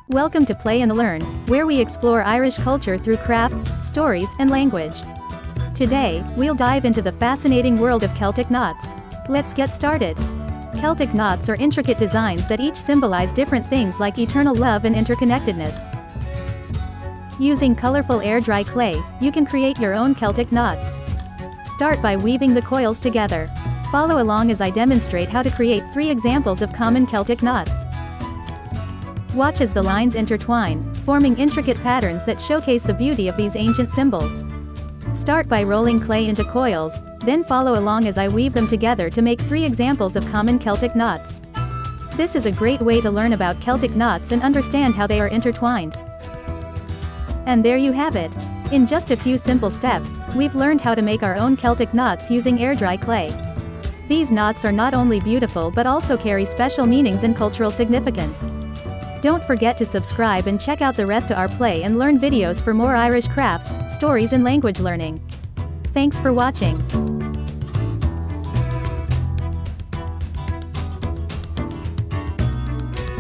Welcome to Play and Learn, where we explore Irish culture through crafts, stories, and language. Today, we'll dive into the fascinating world of Celtic knots. Let's get started. Celtic knots are intricate designs that each symbolize different things like eternal love and interconnectedness. Using colorful air-dry clay, you can create your own Celtic knots. Start by weaving the coils together. Follow along as I demonstrate how to create 3 examples of common Celtic knots. Watch as the lines intertwine, forming intricate patterns that showcase the beauty of these ancient symbols. Start by rolling clay into coils, then follow along as I weave them together to make 3 examples of common Celtic knots. This is a great way to learn about Celtic knots and understand how they are intertwined. And there you have it. In just a few simple steps, we've learned how to make our own Celtic knots using air-dry clay. These knots are not only beautiful but also carry special meanings and cultural significance. Don't forget to subscribe and check out the rest of our Play and Learn videos for more Irish crafts, stories and language learning. Thanks for watching.